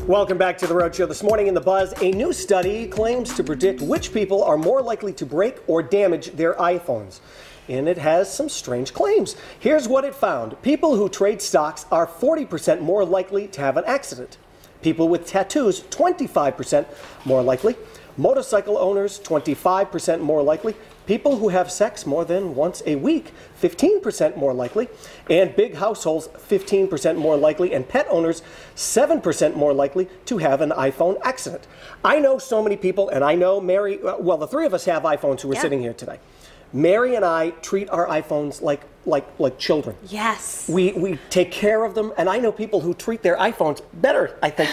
Welcome back to The Rhode Show. This morning in The Buzz, a new study claims to predict which people are more likely to break or damage their iPhones. And it has some strange claims. Here's what it found. People who trade stocks are 40% more likely to have an accident. People with tattoos, 25% more likely. Motorcycle owners, 25% more likely. People who have sex more than once a week, 15% more likely. And big households, 15% more likely. And pet owners, 7% more likely to have an iPhone accident. I know so many people, and I know Mary, well, the three of us have iPhones who are sitting here today. Mary and I treat our iPhones like children. Yes. We take care of them, and I know people who treat their iPhones better, I think,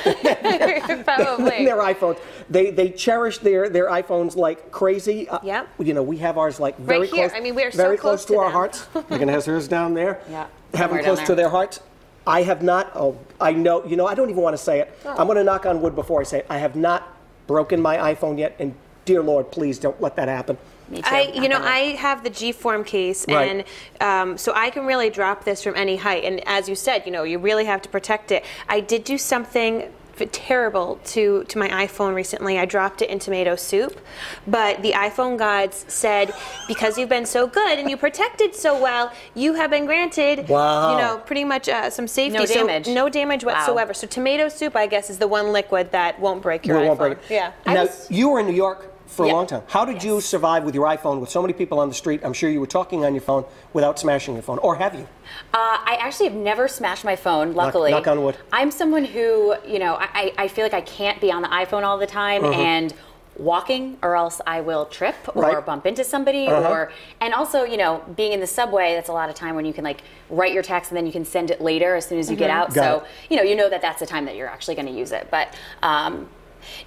Probably. than their iPhones. They cherish their iPhones like crazy. Yep. You know, we have ours like very Right here. close. I mean, we are so very close to to our them. hearts. Megan has hers down there. Yeah. Have them Somewhere close down to there. their hearts. I have not. Oh, I know. You know, I don't even want to say it. I'm going to knock on wood before I say it. I have not broken my iPhone yet, and dear Lord, please don't let that happen. Me too. I have the G-form case, Right. and so I can really drop this from any height. And as you said, you know, you really have to protect it. I did do something terrible to my iPhone recently. I dropped it in tomato soup, but the iPhone gods said, because you've been so good and you protected so well, you have been granted, Wow. you know, pretty much some safety. No So damage. no damage whatsoever. So tomato soup, I guess, is the one liquid that won't break your Well, it iPhone. won't break it. Yeah. Now, you were in New York for a Yeah. long time. How did you survive with your iPhone with so many people on the street? I'm sure you were talking on your phone without smashing your phone, or have you? I actually have never smashed my phone, luckily. knock on wood. I'm someone who, you know, I feel like I can't be on the iPhone all the time and walking, or else I will trip or Right. bump into somebody, and also, you know, being in the subway, that's a lot of time when you can like write your text and then you can send it later as soon as you get out. Got So, it. you know that that's the time that you're actually going to use it. But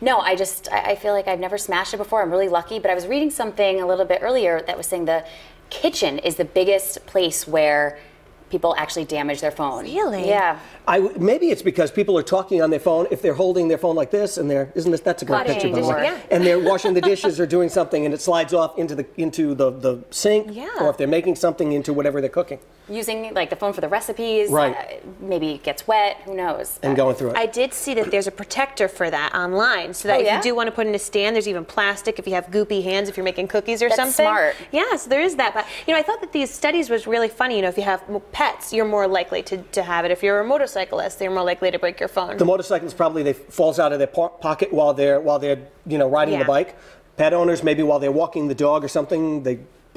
no, I feel like I've never smashed it before. I'm really lucky. But I was reading something a little bit earlier that was saying the kitchen is the biggest place where people actually damage their phone. Really? Yeah. Maybe it's because people are talking on their phone if they're holding their phone like this, and that's a great Cutting, picture, by the way. yeah. And they're washing the dishes or doing something, and it slides off into the sink, Yeah. or if they're making something into whatever they're cooking, Using like the phone for the recipes. Right. Maybe it gets wet. Who knows? and going through it. I did see that there's a protector for that online, so that if yeah? you do want to put in a stand, there's even plastic if you have goopy hands, if you're making cookies or That's something. smart. Yeah, so there is that. But you know, I thought that these studies was really funny. You know, if you have pets, you're more likely to have it. If you're a motorcyclist, you're more likely to break your phone. The motorcyclists probably they falls out of their pocket while they're riding the Yeah. bike. Pet owners maybe while they're walking the dog or something,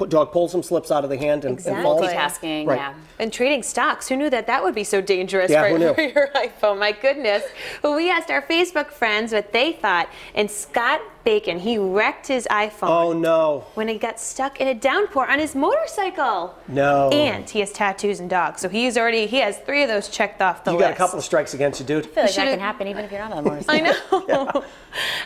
dog pulls them, slips out of the hand, and Exactly. falls. Multitasking. Right. Yeah. And trading stocks, who knew that would be so dangerous Yeah, who knew? for your iPhone? My goodness. Well, we asked our Facebook friends what they thought, and Scott Bacon, he wrecked his iPhone. Oh no! When he got stuck in a downpour on his motorcycle. No. And he has tattoos and dogs, so he has 3 of those checked off the You list. got a couple of strikes against you, dude. I feel like that should've- can happen even if you're not on a motorcycle. I know.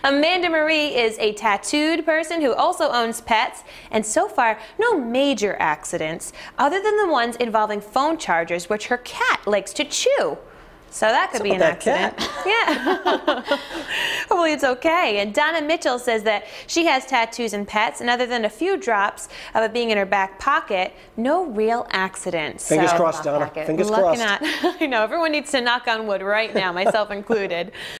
Amanda Marie is a tattooed person who also owns pets, and so far, no major accidents, other than the ones involving phone chargers, which her cat likes to chew. So that could be an What's up with accident. Yeah. Hopefully it's okay. And Donna Mitchell says that she has tattoos and pets, and other than a few drops of it being in her back pocket, no real accidents. Fingers So, crossed, Donna. pocket. Fingers lucky crossed. not. I know, everyone needs to knock on wood right now, myself included.